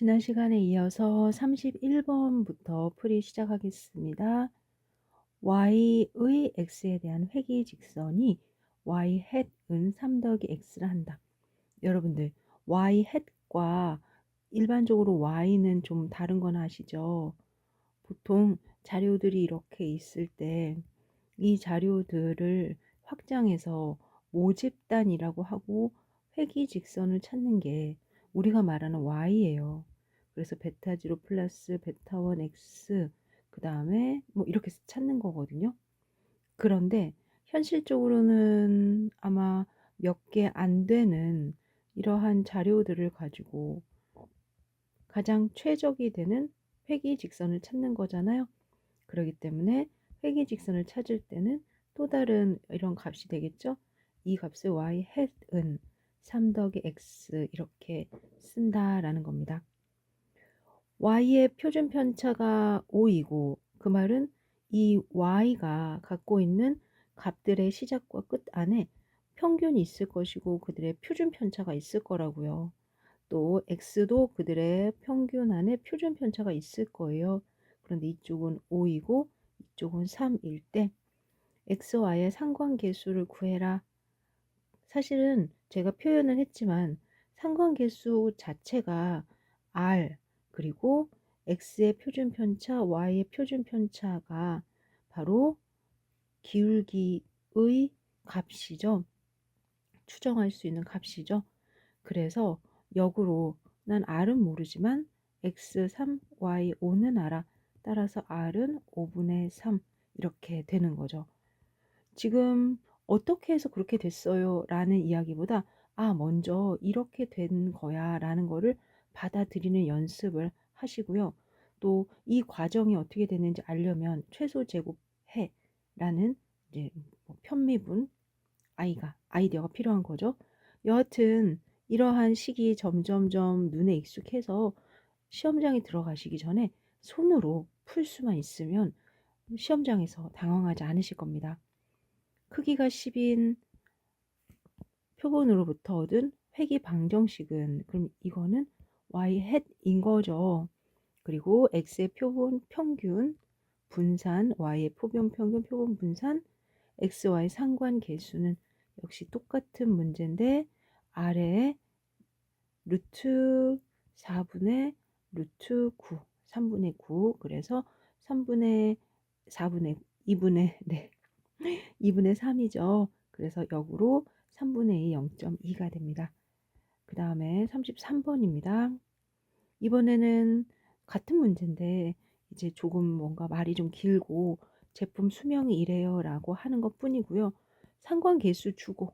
지난 시간에 이어서 31번부터 풀이 시작하겠습니다. y의 x에 대한 회귀직선이 y hat은 3 더하기 x를 한다. 여러분들 y hat과 일반적으로 y는 좀 다른 건 아시죠? 보통 자료들이 이렇게 있을 때 이 자료들을 확장해서 모집단이라고 하고 회귀직선을 찾는 게 우리가 말하는 y예요. 그래서 베타0 플러스 베타1 x 그 다음에 뭐 이렇게 찾는 거거든요. 그런데 현실적으로는 아마 몇 개 안 되는 이러한 자료들을 가지고 가장 최적이 되는 회귀직선을 찾는 거잖아요. 그렇기 때문에 회귀직선을 찾을 때는 또 다른 이런 값이 되겠죠. 이 값을 y hat은 3 더하기 x 이렇게 쓴다라는 겁니다. y의 표준 편차가 5이고 그 말은 이 y가 갖고 있는 값들의 시작과 끝 안에 평균이 있을 것이고 그들의 표준 편차가 있을 거라고요. 또 x도 그들의 평균 안에 표준 편차가 있을 거예요. 그런데 이쪽은 5이고 이쪽은 3일 때 xy의 상관계수를 구해라. 사실은 제가 표현을 했지만 상관계수 자체가 r 그리고 x의 표준 편차, y의 표준 편차가 바로 기울기의 값이죠. 추정할 수 있는 값이죠. 그래서 역으로 난 r은 모르지만 x 3, y 5는 알아. 따라서 r은 5분의 3 이렇게 되는 거죠. 지금 어떻게 해서 그렇게 됐어요? 라는 이야기보다 먼저 이렇게 된 거야 라는 거를 받아들이는 연습을 하시고요. 또 이 과정이 어떻게 됐는지 알려면 최소 제곱해 라는 이제 뭐 편미분 아이디어가 필요한 거죠. 여하튼 이러한 식이 점점점 눈에 익숙해서 시험장에 들어가시기 전에 손으로 풀 수만 있으면 시험장에서 당황하지 않으실 겁니다. 크기가 10인 표본으로부터 얻은 회귀 방정식은 그럼 이거는 y hat인 거죠. 그리고 x의 표본 평균 분산 y의 표본 평균 표본 분산 xy 상관계수는 역시 똑같은 문제인데 아래에 루트 4분의 루트 9 3분의 9 그래서 3분의 4분의 2분의 2분의 3이죠. 그래서 역으로 3분의 2 0.2가 됩니다. 그 다음에 33번입니다. 이번에는 같은 문제인데 이제 조금 뭔가 말이 좀 길고 제품 수명이 이래요 라고 하는 것 뿐이고요. 상관계수 주고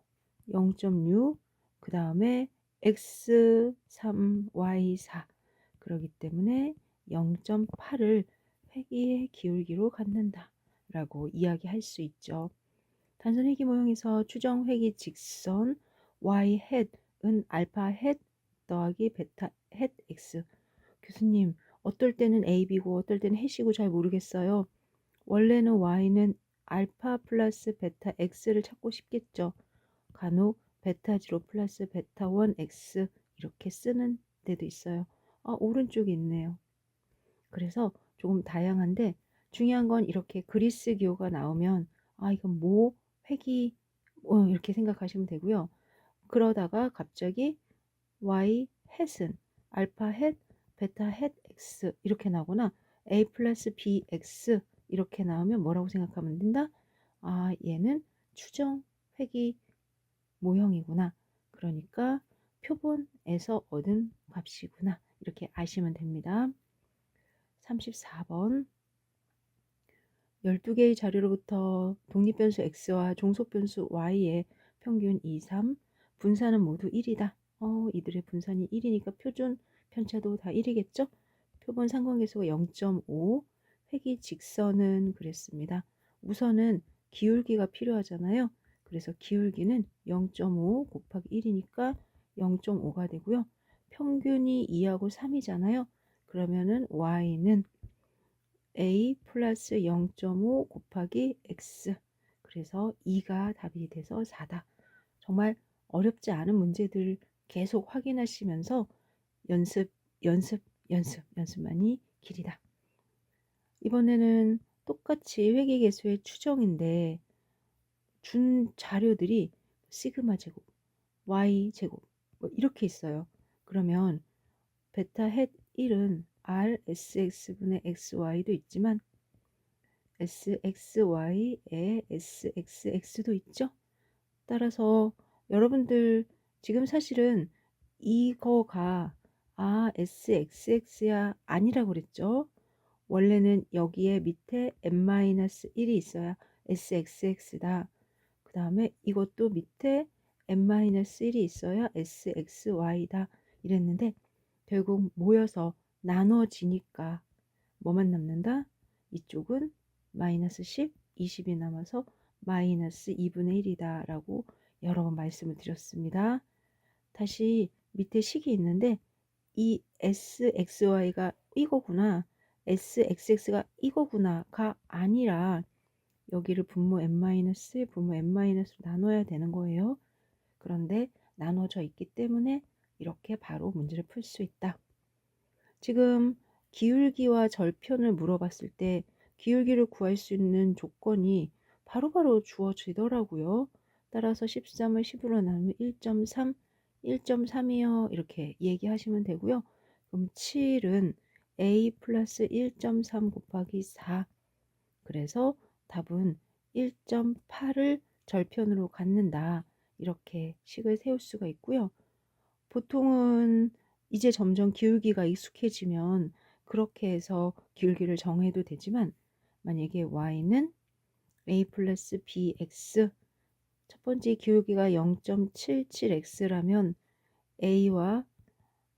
0.6 그 다음에 x3 y4 그러기 때문에 0.8을 회귀의 기울기로 갖는다 라고 이야기할 수 있죠. 단선 회귀 모형에서 추정 회귀 직선 y hat은 알파 hat 더하기 베타 hat x. 교수님, 어떨 때는 AB고 어떨 때는 해시고 잘 모르겠어요. 원래는 y는 알파 플러스 베타 x를 찾고 싶겠죠. 간혹 베타0 플러스 베타1 x 이렇게 쓰는 데도 있어요. 오른쪽에 있네요. 그래서 조금 다양한데 중요한 건 이렇게 그리스 기호가 나오면 이건 뭐 회귀 이렇게 생각하시면 되고요. 그러다가 갑자기 y hat은 알파 hat, 베타 hat x 이렇게 나오거나 a 플러스 bx 이렇게 나오면 뭐라고 생각하면 된다? 얘는 추정 회귀 모형이구나. 그러니까 표본에서 얻은 값이구나. 이렇게 아시면 됩니다. 34번 12개의 자료로부터 독립변수 x와 종속변수 y의 평균 2, 3, 분산은 모두 1이다. 이들의 분산이 1이니까 표준 편차도 다 1이겠죠? 표본 상관계수가 0.5, 회귀 직선은 그랬습니다. 우선은 기울기가 필요하잖아요. 그래서 기울기는 0.5 곱하기 1이니까 0.5가 되고요. 평균이 2하고 3이잖아요. 그러면은 y는 a 플러스 0.5 곱하기 x 그래서 2가 답이 돼서 4다. 정말 어렵지 않은 문제들 계속 확인하시면서 연습 연습만이 길이다. 이번에는 똑같이 회계계수의 추정인데 준 자료들이 시그마 제곱, y 제곱 뭐 이렇게 있어요. 그러면 베타 햇 1은 r sx분의 xy도 있지만 sxy에 sxx도 있죠. 따라서 여러분들 지금 사실은 이거가 sxx야 아니라고 그랬죠. 원래는 여기에 밑에 n-1이 있어야 sxx다. 그 다음에 이것도 밑에 n-1이 있어야 sxy다 이랬는데 결국 모여서 나눠지니까 뭐만 남는다? 이쪽은 마이너스 10, 20이 남아서 마이너스 2분의 1이다 라고 여러 번 말씀을 드렸습니다. 다시 밑에 식이 있는데 이 sxy가 이거구나, sxx가 이거구나가 아니라 여기를 분모 n-, 분모 n-로 나눠야 되는 거예요. 그런데 나눠져 있기 때문에 이렇게 바로 문제를 풀 수 있다. 지금 기울기와 절편을 물어봤을 때 기울기를 구할 수 있는 조건이 바로바로 주어지더라고요. 따라서 13을 10으로 나누면 1.3, 1.3이요. 이렇게 얘기하시면 되고요. 그럼 7은 a 플러스 1.3 곱하기 4. 그래서 답은 1.8을 절편으로 갖는다. 이렇게 식을 세울 수가 있고요. 보통은 이제 점점 기울기가 익숙해지면 그렇게 해서 기울기를 정해도 되지만 만약에 y는 a 플러스 bx 첫 번째 기울기가 0.77x라면 a와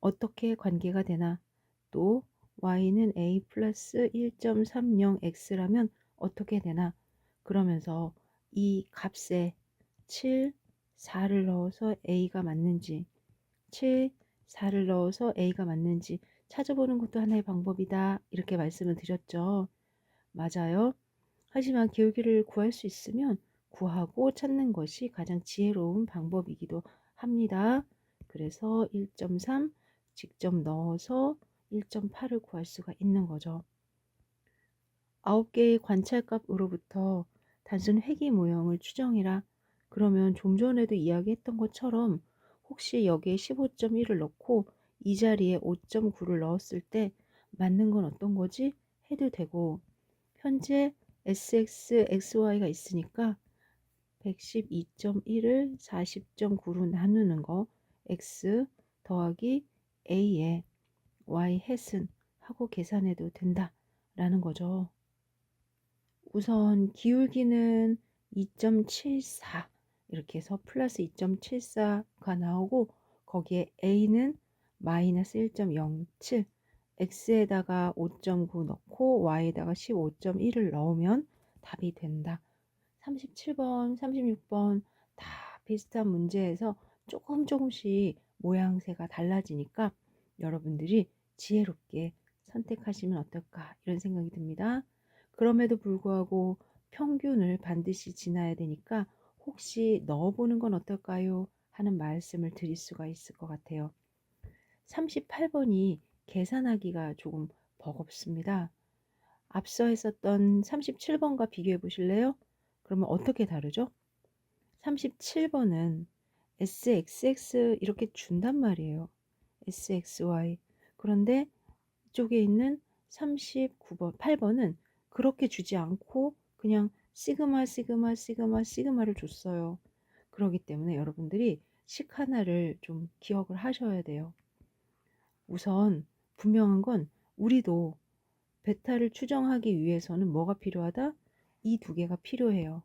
어떻게 관계가 되나, 또 y는 a 플러스 1.30x라면 어떻게 되나, 그러면서 이 값에 7, 4를 넣어서 a가 맞는지 7, 4를 넣어서 a가 맞는지 찾아보는 것도 하나의 방법이다. 이렇게 말씀을 드렸죠. 맞아요. 하지만 기울기를 구할 수 있으면 구하고 찾는 것이 가장 지혜로운 방법이기도 합니다. 그래서 1.3 직접 넣어서 1.8을 구할 수가 있는 거죠. 9개의 관찰값으로부터 단순 회귀 모형을 추정해라. 그러면 좀 전에도 이야기했던 것처럼 혹시 여기에 15.1을 넣고 이 자리에 5.9를 넣었을 때 맞는 건 어떤 거지? 해도 되고, 현재 sx, xy가 있으니까 112.1을 40.9로 나누는 거 x 더하기 a에 y 햇은 하고 계산해도 된다라는 거죠. 우선 기울기는 2.74 이렇게 해서 플러스 2.74가 나오고 거기에 a는 마이너스 1.07, x에다가 5.9 넣고 y에다가 15.1을 넣으면 답이 된다. 37번, 36번 다 비슷한 문제에서 조금씩 모양새가 달라지니까 여러분들이 지혜롭게 선택하시면 어떨까 이런 생각이 듭니다. 그럼에도 불구하고 평균을 반드시 지나야 되니까 혹시 넣어보는 건 어떨까요? 하는 말씀을 드릴 수가 있을 것 같아요. 38번이 계산하기가 조금 버겁습니다. 앞서 했었던 37번과 비교해 보실래요? 그러면 어떻게 다르죠? 37번은 SXX 이렇게 준단 말이에요. SXY. 그런데 이쪽에 있는 39번, 8번은 그렇게 주지 않고 그냥 시그마를 줬어요. 그렇기 때문에 여러분들이 식 하나를 좀 기억을 하셔야 돼요. 우선 분명한 건 우리도 베타를 추정하기 위해서는 뭐가 필요하다? 이 두 개가 필요해요.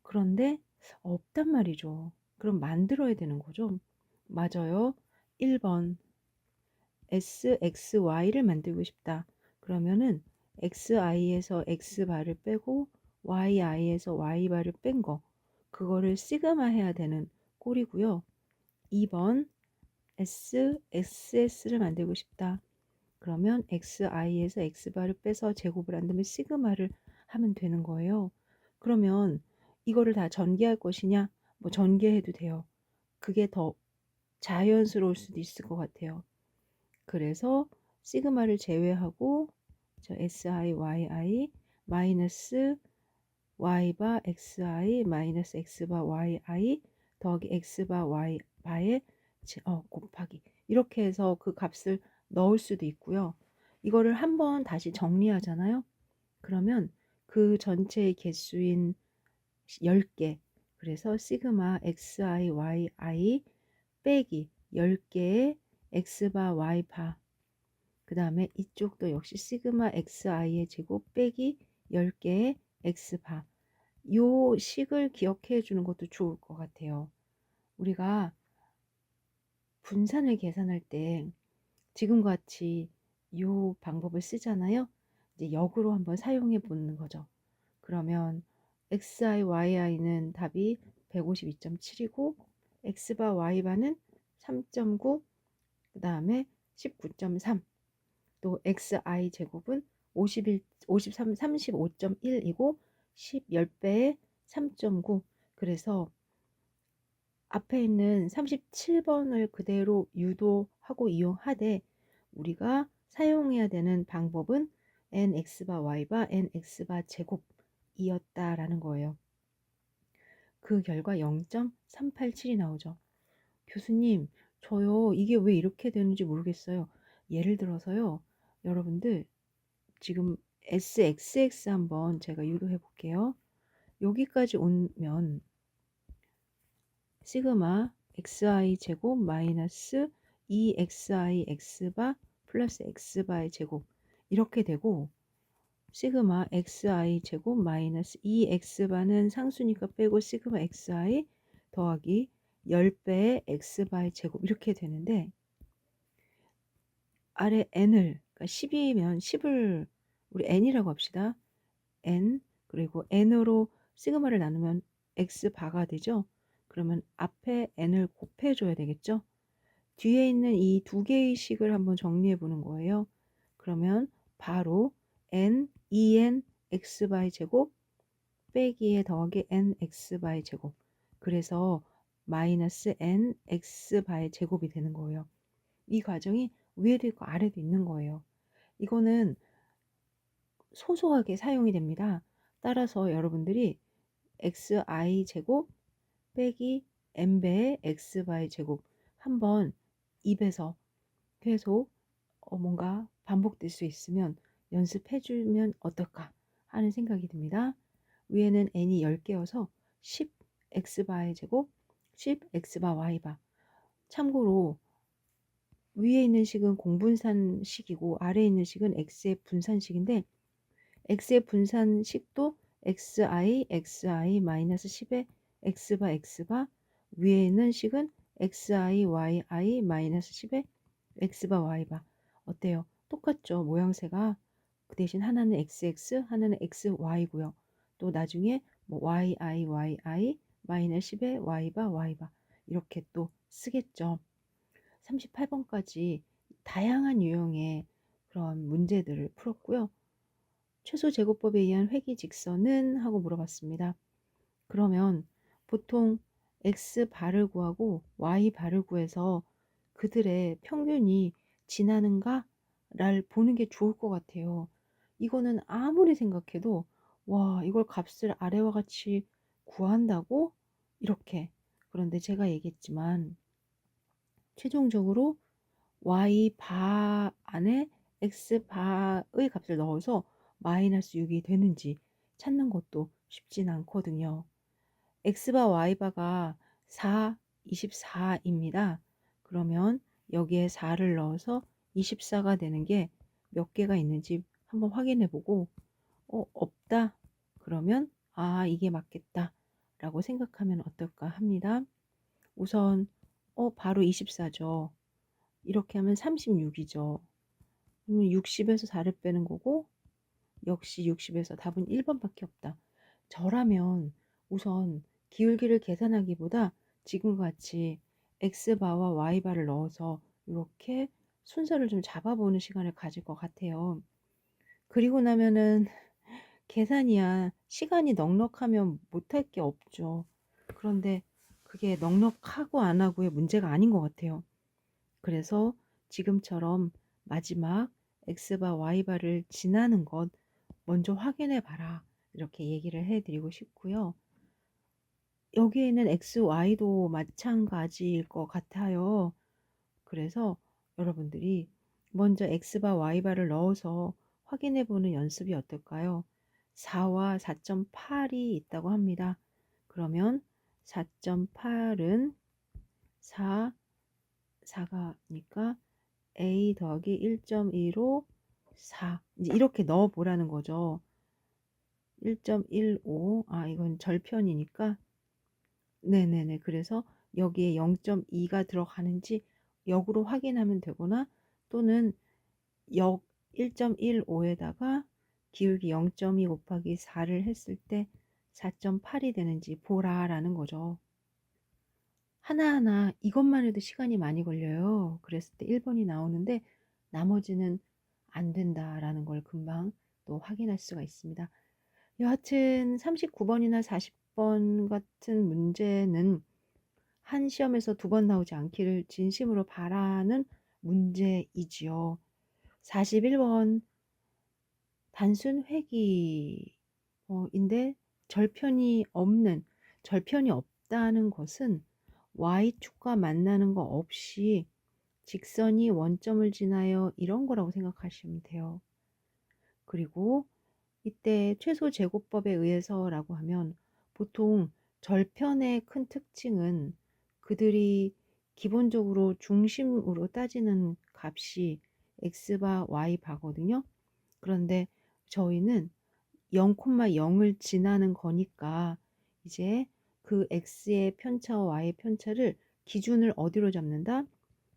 그런데 없단 말이죠. 그럼 만들어야 되는 거죠. 맞아요. 1번 SXY를 만들고 싶다. 그러면은 XI에서 X바를 빼고 YI에서 Y바를 뺀 거, 그거를 시그마 해야 되는 꼴이고요. 2번 SXS를 만들고 싶다. 그러면 XI에서 X바를 빼서 제곱을 한 다음에 시그마를 하면 되는 거예요. 그러면 이거를 다 전개할 것이냐? 뭐 전개해도 돼요. 그게 더 자연스러울 수도 있을 것 같아요. 그래서 시그마를 제외하고 저 SI, YI 마이너스 Y바 XI 마이너스 X바 YI 더하기 X바 Y바의 곱하기 이렇게 해서 그 값을 넣을 수도 있고요. 이거를 한번 다시 정리하잖아요. 그러면 그 전체의 개수인 10개 그래서 시그마 XI, YI 빼기 10개의 X바 Y바 그 다음에 이쪽도 역시 시그마 XI의 제곱 빼기 10개의 X바 요 식을 기억해 주는 것도 좋을 것 같아요. 우리가 분산을 계산할 때 지금과 같이 요 방법을 쓰잖아요. 이제 역으로 한번 사용해 보는 거죠. 그러면 XI, YI는 답이 152.7이고 X바 Y바는 3.9 그 다음에 19.3 또 XI 제곱은 35.1이고 10배에 3.9 그래서 앞에 있는 37번을 그대로 유도하고 이용하되 우리가 사용해야 되는 방법은 nx바 y바 nx바 제곱이었다라는 거예요. 그 결과 0.387이 나오죠. 교수님, 저요 이게 왜 이렇게 되는지 모르겠어요. 예를 들어서요. 여러분들 지금 SXX 한번 제가 유도해 볼게요. 여기까지 오면 시그마 xi 제곱 마이너스 2xi x바 플러스 x바의 제곱 이렇게 되고 시그마 xi 제곱 마이너스 2x바는 상수니까 빼고 시그마 xi 더하기 10배의 x바의 제곱 이렇게 되는데 아래 n을 그러니까 10이면 10을 우리 n이라고 합시다. n 그리고 n으로 시그마를 나누면 x바가 되죠. 그러면 앞에 n을 곱해줘야 되겠죠. 뒤에 있는 이 두 개의 식을 한번 정리해 보는 거예요. 그러면 바로 n, 2n x바의 제곱 빼기에 더하기 n x바의 제곱 그래서 마이너스 n x바의 제곱이 되는 거예요. 이 과정이 위에도 있고 아래도 있는 거예요. 이거는 소소하게 사용이 됩니다. 따라서 여러분들이 xi 제곱 빼기 n배의 x바의 제곱 한번 입에서 계속 뭔가 반복될 수 있으면 연습해주면 어떨까 하는 생각이 듭니다. 위에는 n이 10개여서 10 x바의 제곱 10 x바 y바 참고로 위에 있는 식은 공분산식이고 아래에 있는 식은 x의 분산식인데 x의 분산식도 xi 마이너스 10의 x바 x바 위에 있는 식은 xi yi 마이너스 10의 x바 y바 어때요? 똑같죠? 모양새가 그 대신 하나는 xx 하나는 xy고요. 또 나중에 뭐 yi 마이너스 10의 y바 y바 이렇게 또 쓰겠죠. 38번까지 다양한 유형의 그런 문제들을 풀었고요. 최소 제곱법에 의한 회귀 직선은 하고 물어봤습니다. 그러면 보통 x 바를 구하고 y 바를 구해서 그들의 평균이 지나는가를 보는 게 좋을 것 같아요. 이거는 아무리 생각해도 와 이걸 값을 아래와 같이 구한다고? 이렇게 그런데 제가 얘기했지만 최종적으로 y 바 안에 x 바의 값을 넣어서 마이너스 6이 되는지 찾는 것도 쉽진 않거든요. x바 y바가 4, 24입니다. 그러면 여기에 4를 넣어서 24가 되는 게 몇 개가 있는지 한번 확인해 보고 없다. 그러면 아 이게 맞겠다 라고 생각하면 어떨까 합니다. 우선 바로 24죠. 이렇게 하면 36이죠. 그러면 60에서 4를 빼는 거고 역시 60에서 답은 1번밖에 없다. 저라면 우선 기울기를 계산하기보다 지금과 같이 x바와 y바를 넣어서 이렇게 순서를 좀 잡아보는 시간을 가질 것 같아요. 그리고 나면은 계산이야 시간이 넉넉하면 못할 게 없죠. 그런데 그게 넉넉하고 안 하고의 문제가 아닌 것 같아요. 그래서 지금처럼 마지막 x바 y바를 지나는 것 먼저 확인해 봐라. 이렇게 얘기를 해 드리고 싶고요. 여기에는 x, y도 마찬가지일 것 같아요. 그래서 여러분들이 먼저 x바 y바를 넣어서 확인해 보는 연습이 어떨까요? 4와 4.8이 있다고 합니다. 그러면 4.8은 4, 4가니까 a 더하기 1.15 4 이제 이렇게 넣어 보라는 거죠. 1.15 이건 절편이니까 네네네. 그래서 여기에 0.2가 들어가는지 역으로 확인하면 되거나 또는 역 1.15에다가 기울기 0.2 곱하기 4를 했을 때 4.8이 되는지 보라라는 거죠. 하나하나 이것만 해도 시간이 많이 걸려요. 그랬을 때 1번이 나오는데 나머지는 안 된다라는 걸 금방 또 확인할 수가 있습니다. 여하튼 39번이나 40번 같은 문제는 한 시험에서 2번 나오지 않기를 진심으로 바라는 문제이지요. 41번 단순 회귀 인데 절편이 없다는 것은 y축과 만나는 거 없이 직선이 원점을 지나요 이런 거라고 생각하시면 돼요. 그리고 이때 최소 제곱법에 의해서라고 하면 보통 절편의 큰 특징은 그들이 기본적으로 중심으로 따지는 값이 x바 y바거든요. 그런데 저희는 0,0을 지나는 거니까 이제 그 x의 편차와 y의 편차를 기준을 어디로 잡는다?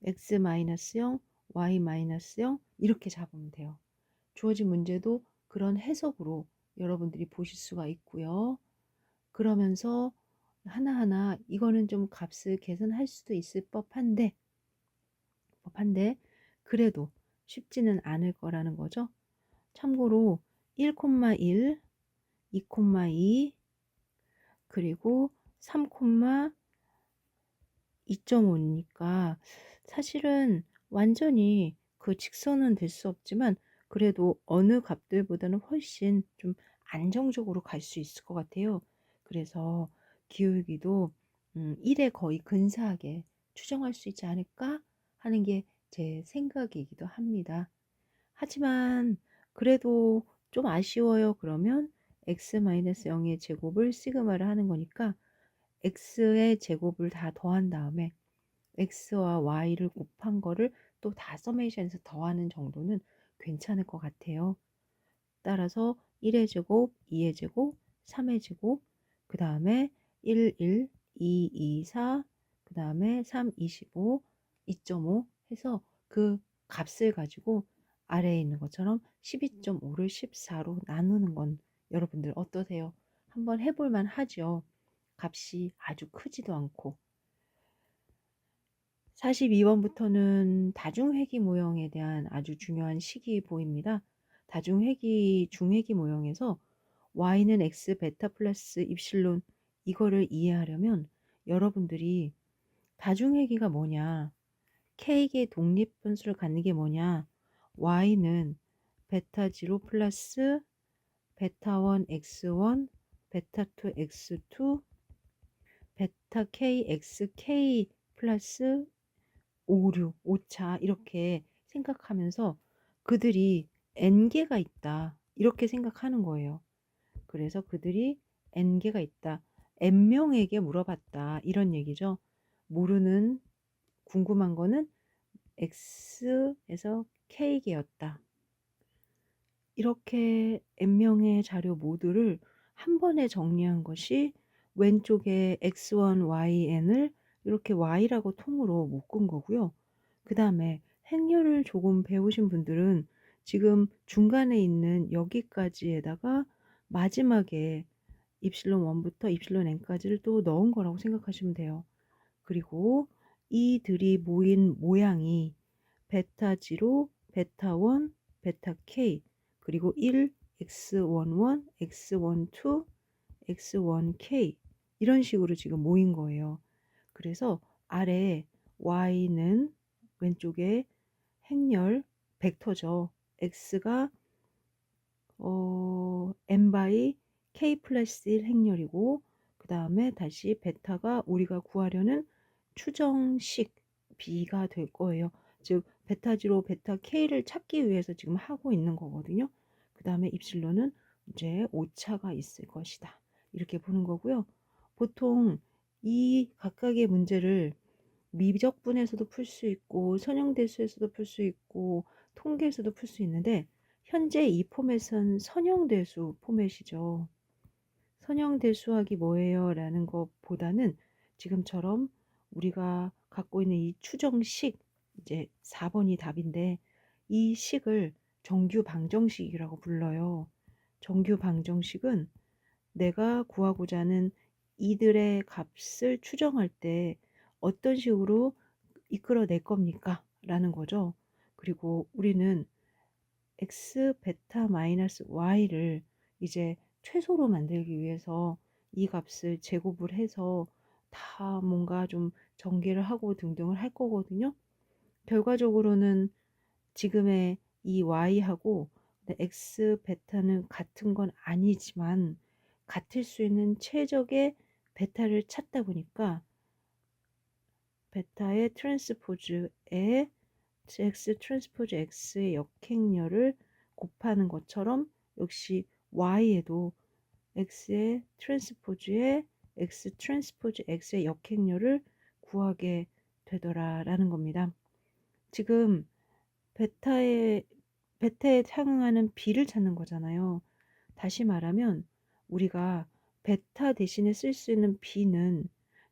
x-0, y-0 이렇게 잡으면 돼요. 주어진 문제도 그런 해석으로 여러분들이 보실 수가 있고요. 그러면서 하나하나 이거는 좀 값을 계산할 수도 있을 법한데 그래도 쉽지는 않을 거라는 거죠. 참고로 1,1, 2,2 그리고 3,2.5니까 사실은 완전히 그 직선은 될 수 없지만 그래도 어느 값들보다는 훨씬 좀 안정적으로 갈 수 있을 것 같아요. 그래서 기울기도 1에 거의 근사하게 추정할 수 있지 않을까 하는 게 제 생각이기도 합니다. 하지만 그래도 좀 아쉬워요. 그러면 x-0의 제곱을 시그마를 하는 거니까 x의 제곱을 다 더한 다음에 x와 y를 곱한 거를 또 다 서메이션에서 더하는 정도는 괜찮을 것 같아요. 따라서 1의 제곱, 2의 제곱, 3의 제곱, 그 다음에 1, 1, 2, 2, 4, 그 다음에 3, 25, 2.5 해서 그 값을 가지고 아래에 있는 것처럼 12.5를 14로 나누는 건 여러분들 어떠세요? 한번 해볼 만 하죠. 값이 아주 크지도 않고. 42번부터는 다중회귀 모형에 대한 아주 중요한 식이 보입니다. 다중회귀, 중회귀 모형에서 y는 x 베타 플러스 입실론 이거를 이해하려면 여러분들이 다중회귀가 뭐냐, k의 독립분수를 갖는 게 뭐냐, y는 베타 0 플러스 베타 1 x1 베타 2 x2 베타 k xk 플러스 5, 6, 5차 이렇게 생각하면서 그들이 n개가 있다 이렇게 생각하는 거예요. 그래서 그들이 n개가 있다. n명에게 물어봤다. 이런 얘기죠. 모르는 궁금한 거는 x에서 k개였다. 이렇게 n명의 자료 모두를 한 번에 정리한 것이 왼쪽에 x1,yn을 이렇게 y라고 통으로 묶은 거고요. 그 다음에 행렬을 조금 배우신 분들은 지금 중간에 있는 여기까지에다가 마지막에 입실론 1부터 입실론 n까지를 또 넣은 거라고 생각하시면 돼요. 그리고 이들이 모인 모양이 베타 0, 베타 1, 베타 k 그리고 1, x11, x12, x1k 이런 식으로 지금 모인 거예요. 그래서 아래 y는 왼쪽에 행렬 벡터죠. x가 n 바이 k 플러스 1 행렬이고, 그 다음에 다시 베타가 우리가 구하려는 추정식 b가 될 거예요. 즉 베타0, 베타 k를 찾기 위해서 지금 하고 있는 거거든요. 그 다음에 입실론은 이제 오차가 있을 것이다, 이렇게 보는 거고요. 보통 이 각각의 문제를 미적분에서도 풀 수 있고 선형대수에서도 풀 수 있고 통계에서도 풀 수 있는데, 현재 이 포맷은 선형대수 포맷이죠. 선형대수학이 뭐예요? 라는 것보다는 지금처럼 우리가 갖고 있는 이 추정식, 이제 4번이 답인데, 이 식을 정규방정식이라고 불러요. 정규방정식은 내가 구하고자 하는 이들의 값을 추정할 때 어떤 식으로 이끌어낼 겁니까? 라는 거죠. 그리고 우리는 x 베타 마이너스 y를 이제 최소로 만들기 위해서 이 값을 제곱을 해서 다 뭔가 좀 전개를 하고 등등을 할 거거든요. 결과적으로는 지금의 이 y하고 x 베타는 같은 건 아니지만 같을 수 있는 최적의 베타를 찾다 보니까 베타의 트랜스포즈에 x 트랜스포즈 x의 역행렬을 곱하는 것처럼 역시 y에도 x의 트랜스포즈에 x 트랜스포즈 x의 역행렬을 구하게 되더라라는 겁니다. 지금 베타에 상응하는 b를 찾는 거잖아요. 다시 말하면 우리가 베타 대신에 쓸 수 있는 b는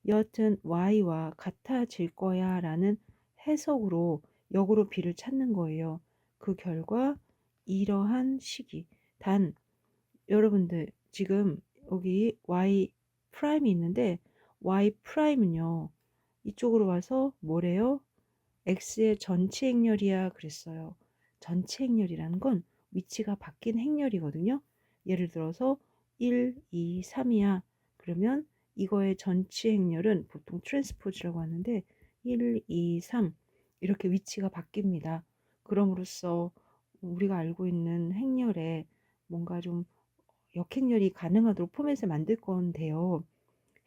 여하튼 y와 같아질 거야 라는 해석으로 역으로 b를 찾는 거예요. 그 결과 이러한 식이, 단 여러분들 지금 여기 y 프라임이 있는데 y 프라임은요 이쪽으로 와서 뭐래요? x의 전체 행렬이야 그랬어요. 전체 행렬이라는 건 위치가 바뀐 행렬이거든요. 예를 들어서 1, 2, 3이야. 그러면 이거의 전체 행렬은 보통 트랜스포즈라고 하는데 1, 2, 3 이렇게 위치가 바뀝니다. 그럼으로써 우리가 알고 있는 행렬에 뭔가 좀 역행렬이 가능하도록 포맷을 만들 건데요.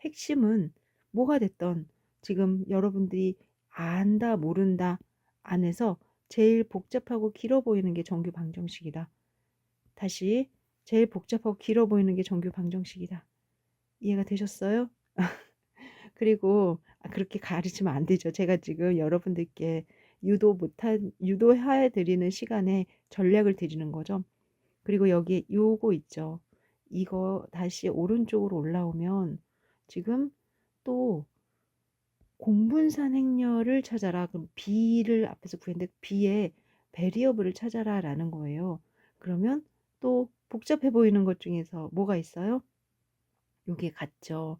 핵심은 뭐가 됐던 지금 여러분들이 안다 모른다 안에서 제일 복잡하고 길어 보이는 게 정규 방정식이다. 다시, 제일 복잡하고 길어 보이는 게 정규 방정식이다. 이해가 되셨어요? 그리고 그렇게 가르치면 안 되죠. 제가 지금 여러분들께 유도해 드리는 시간에 전략을 드리는 거죠. 그리고 여기 요거 있죠. 이거 다시 오른쪽으로 올라오면 지금 또 공분산 행렬을 찾아라. 그럼 b를 앞에서 구했는데 b의 베리어블을 찾아라 라는 거예요. 그러면 또 복잡해 보이는 것 중에서 뭐가 있어요? 요게 같죠.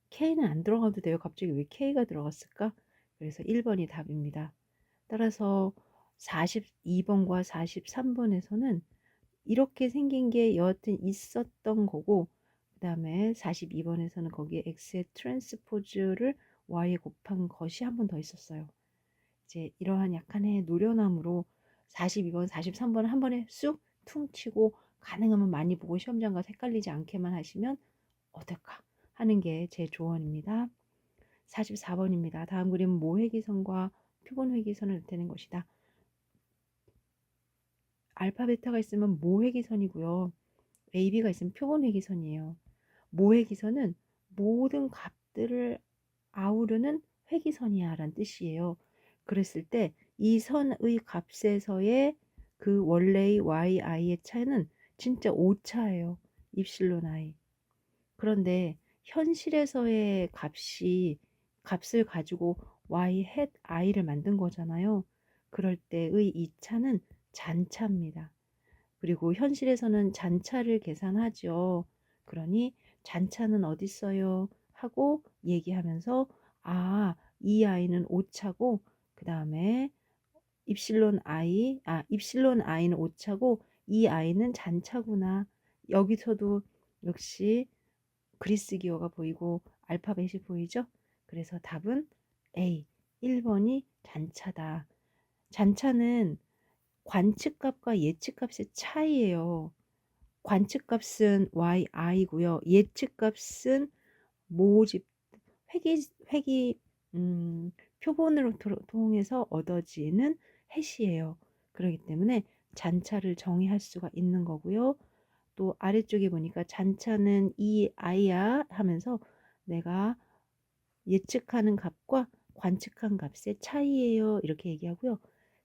k는 안 들어가도 돼요. 갑자기 왜 k가 들어갔을까? 그래서 1번이 답입니다. 따라서 42번과 43번에서는 이렇게 생긴 게 여하튼 있었던 거고, 그 다음에 42번에서는 거기에 x의 트랜스포즈를 y에 곱한 것이 한 번 더 있었어요. 이제 이러한 약간의 노련함으로 42번, 43번을 한 번에 쑥 퉁치고 가능하면 많이 보고 시험장 가서 헷갈리지 않게만 하시면 어떨까 하는 게 제 조언입니다. 44번입니다. 다음 그림은 모회기선과 표본회기선을 나타내는 것이다. 알파, 베타가 있으면 모회기선이고요. AB가 있으면 표본회기선이에요. 모회기선은 모든 값들을 아우르는 회기선이야 라는 뜻이에요. 그랬을 때 이 선의 값에서의 그 원래의 yi의 차이는 진짜 오차예요. 입실론 i. 그런데 현실에서의 값을 가지고 y hat i를 만든 거잖아요. 그럴 때의 이 차는 잔차입니다. 그리고 현실에서는 잔차를 계산하죠. 그러니 잔차는 어디 있어요? 하고 얘기하면서 이 i는 오차고 그 다음에 입실론 i는 오차고 이 i는 잔차구나. 여기서도 역시 그리스 기호가 보이고 알파벳이 보이죠? 그래서 답은 A, 1번이 잔차다. 잔차는 관측값과 예측값의 차이예요. 관측값은 yi고요. 예측값은 모집 회기 표본으로 통해서 얻어지는 해시예요. 그렇기 때문에 잔차를 정의할 수가 있는 거고요. 또 아래쪽에 보니까 잔차는 이 i야 하면서 내가 예측하는 값과 관측한 값의 차이예요. 이렇게 얘기하고요.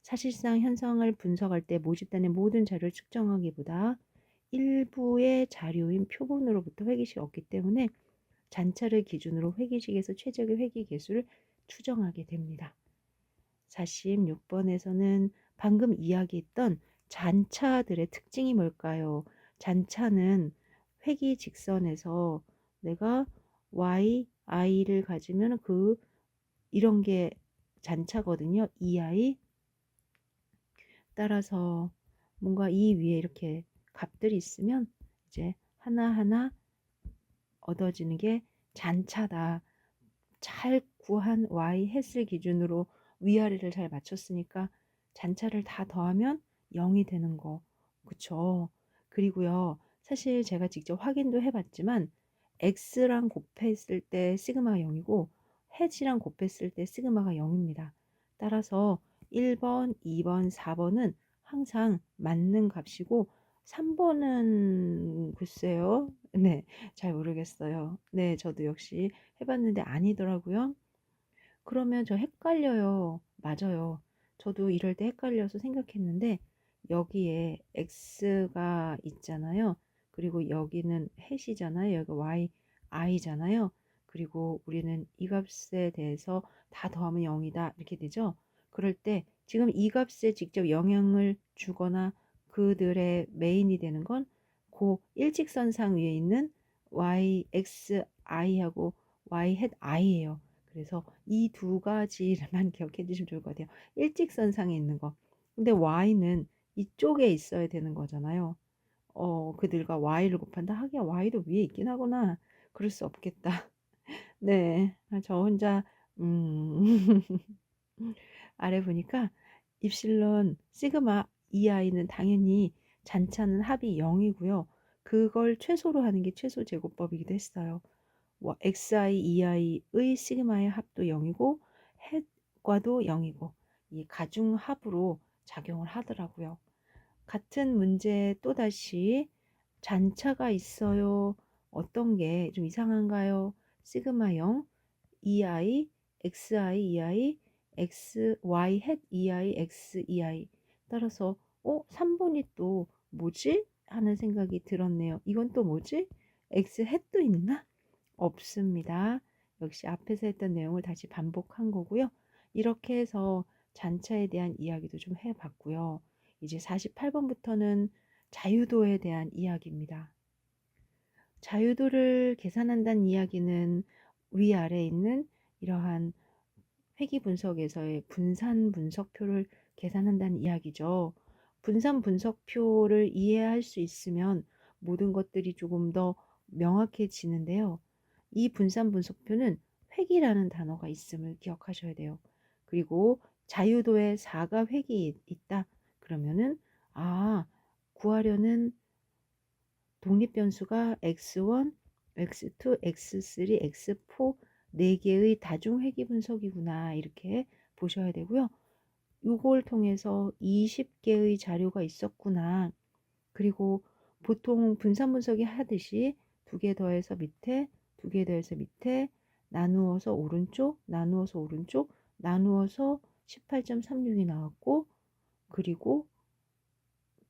사실상 현상을 분석할 때 모집단의 모든 자료를 측정하기보다 일부의 자료인 표본으로부터 회기식을 얻기 때문에 잔차를 기준으로 회기식에서 최적의 회기 개수를 추정하게 됩니다. 46번에서는 방금 이야기했던 잔차들의 특징이 뭘까요? 잔차는 회기 직선에서 내가 y, i를 가지면 이런 게 잔차거든요. ei. 따라서 뭔가 이 위에 이렇게 값들이 있으면 이제 하나하나 얻어지는 게 잔차다. 잘 구한 y 햇을 기준으로 위아래를 잘 맞췄으니까 잔차를 다 더하면 0이 되는 거. 그쵸? 그리고요. 사실 제가 직접 확인도 해봤지만 x랑 곱했을 때 시그마가 0이고 햇이랑 곱했을 때 시그마가 0입니다. 따라서 1번, 2번, 4번은 항상 맞는 값이고 3번은 글쎄요. 네, 잘 모르겠어요. 네, 저도 역시 해봤는데 아니더라고요. 그러면 저 헷갈려요. 맞아요. 저도 이럴 때 헷갈려서 생각했는데 여기에 x가 있잖아요. 그리고 여기는 햇이잖아요. 여기 y, i잖아요. 그리고 우리는 이 값에 대해서 다 더하면 0이다. 이렇게 되죠. 그럴 때 지금 이 값에 직접 영향을 주거나 그들의 메인이 되는 건 그 일직선상 위에 있는 y, x, i하고 y hat i예요. 그래서 이 두 가지만 기억해 주시면 좋을 것 같아요. 일직선상에 있는 거. 근데 y는 이쪽에 있어야 되는 거잖아요. 그들과 y를 곱한다. 하기야 y도 위에 있긴 하구나. 그럴 수 없겠다. 네. 저 혼자 아래 보니까 입실론 시그마 EI는 당연히 잔차는 합이 0이고요. 그걸 최소로 하는 게 최소 제곱법이기도 했어요. xi, ei의 시그마의 합도 0이고 햇과도 0이고 이 가중합으로 작용을 하더라고요. 같은 문제 또다시 잔차가 있어요. 어떤 게 좀 이상한가요? 시그마 0, ei, xi, ei, xy, hat ei, xei. 따라서 3번이 또 뭐지? 하는 생각이 들었네요. 이건 또 뭐지? x hat도 있나? 없습니다. 역시 앞에서 했던 내용을 다시 반복한 거고요. 이렇게 해서 잔차에 대한 이야기도 좀 해봤고요. 이제 48번부터는 자유도에 대한 이야기입니다. 자유도를 계산한다는 이야기는 위아래에 있는 이러한 회귀 분석에서의 분산 분석표를 계산한다는 이야기죠. 분산 분석표를 이해할 수 있으면 모든 것들이 조금 더 명확해지는데요. 이 분산 분석표는 회귀라는 단어가 있음을 기억하셔야 돼요. 그리고 자유도에 4가 획이 있다. 그러면은 구하려는 독립변수가 x1, x2, x3, x4 4개의 다중회귀 분석이구나 이렇게 보셔야 되고요. 이걸 통해서 20개의 자료가 있었구나. 그리고 보통 분산 분석이 하듯이 2개 더해서 밑에, 2개 더해서 밑에, 나누어서 오른쪽, 나누어서 오른쪽, 나누어서 18.36이 나왔고, 그리고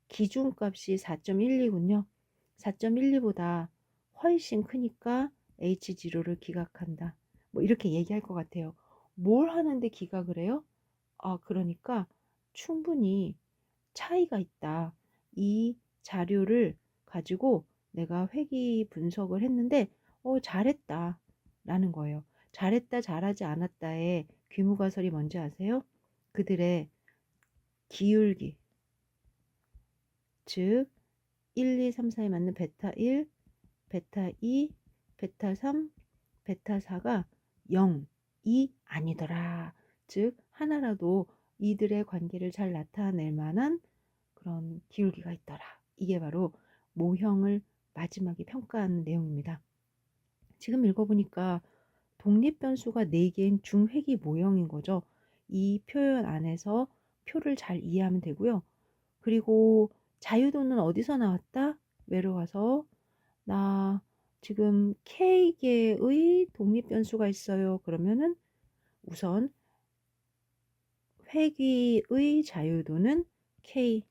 기준값이 4.12군요. 4.12보다 훨씬 크니까 H0를 기각한다. 뭐 이렇게 얘기할 것 같아요. 뭘 하는데 기각을 해요? 그러니까 충분히 차이가 있다. 이 자료를 가지고 내가 회귀 분석을 했는데 잘했다 라는 거예요. 잘했다 잘하지 않았다의 귀무가설이 뭔지 아세요? 그들의 기울기, 즉 1, 2, 3, 4에 맞는 베타 1, 베타 2, 베타 3, 베타 4가 0이 아니더라. 즉 하나라도 이들의 관계를 잘 나타낼 만한 그런 기울기가 있더라. 이게 바로 모형을 마지막에 평가하는 내용입니다. 지금 읽어보니까 독립변수가 4개인 중회기 모형인 거죠. 이 표현 안에서 표를 잘 이해하면 되고요. 그리고 자유도는 어디서 나왔다? 외로워서 나 지금 K개의 독립변수가 있어요. 그러면은 우선 회귀의 자유도는 K,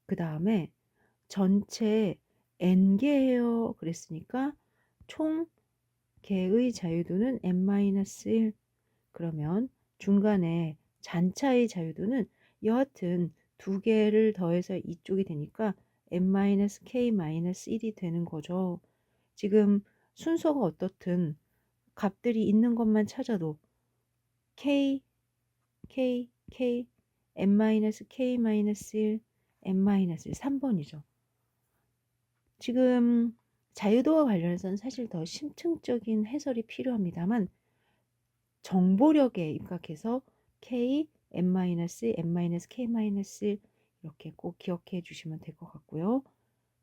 그 다음에 전체 N개예요. 그랬으니까 총 개의 자유도는 n-1. 그러면 중간에 잔차의 자유도는 여하튼 2개를 더해서 이쪽이 되니까 n-k-1이 되는 거죠. 지금 순서가 어떻든 값들이 있는 것만 찾아도 k, k, k, n-k-1, n-1, 3번이죠. 지금 자유도와 관련해서는 사실 더 심층적인 해설이 필요합니다만 정보력에 입각해서 k, n-, n-, k-1 이렇게 꼭 기억해 주시면 될 것 같고요.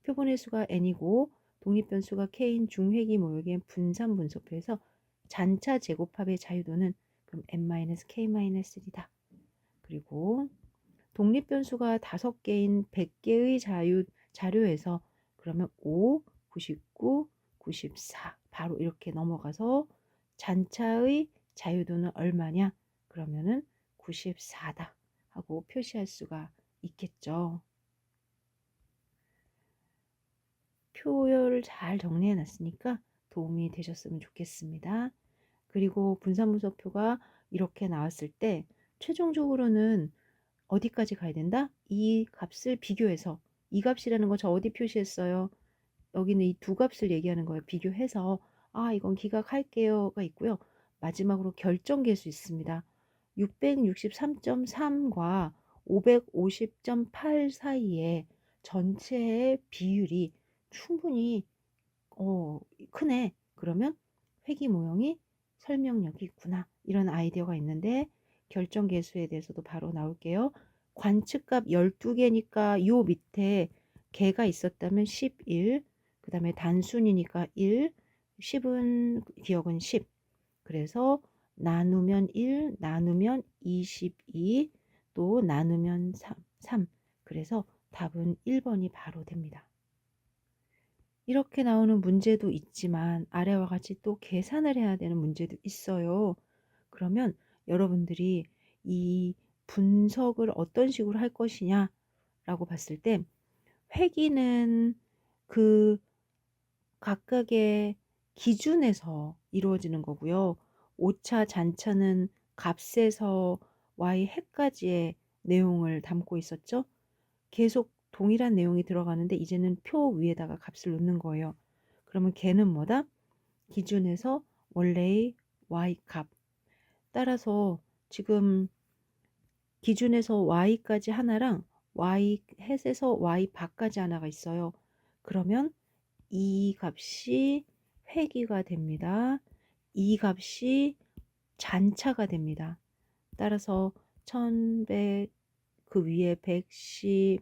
표본의 수가 n이고 독립변수가 k인 중회기 모형의 분산 분소표에서 잔차 제곱합의 자유도는 그럼 n-, k-1이다. 그리고 독립변수가 5개인 100개의 자료에서 그러면 5, 99, 94 바로 이렇게 넘어가서 잔차의 자유도는 얼마냐? 그러면은 94다 하고 표시할 수가 있겠죠. 표를 잘 정리해 놨으니까 도움이 되셨으면 좋겠습니다. 그리고 분산분소표가 이렇게 나왔을 때 최종적으로는 어디까지 가야 된다? 이 값을 비교해서 이 값이라는 거 저 어디 표시했어요? 여기는 이 두 값을 얘기하는 거예요. 비교해서 이건 기각할게요가 있고요. 마지막으로 결정계수 있습니다. 663.3과 550.8 사이에 전체의 비율이 충분히 크네. 그러면 회귀 모형이 설명력이 있구나. 이런 아이디어가 있는데 결정계수에 대해서도 바로 나올게요. 관측값 12개니까 요 밑에 개가 있었다면 11, 그 다음에 단순이니까 1, 10은 기억은 10. 그래서 나누면 1, 나누면 22, 또 나누면 3. 그래서 답은 1번이 바로 됩니다. 이렇게 나오는 문제도 있지만 아래와 같이 또 계산을 해야 되는 문제도 있어요. 그러면 여러분들이 이 분석을 어떤 식으로 할 것이냐 라고 봤을 때 회귀는 그 각각의 기준에서 이루어지는 거고요. 오차, 잔차는 값에서 y 해까지의 내용을 담고 있었죠. 계속 동일한 내용이 들어가는데 이제는 표 위에다가 값을 놓는 거예요. 그러면 걔는 뭐다? 기준에서 원래의 y 값. 따라서 지금 기준에서 y까지 하나랑 y 햇에서 y 밖까지 하나가 있어요. 그러면 이 값이 회귀가 됩니다. 이 값이 잔차가 됩니다. 따라서 1100, 그 위에 110,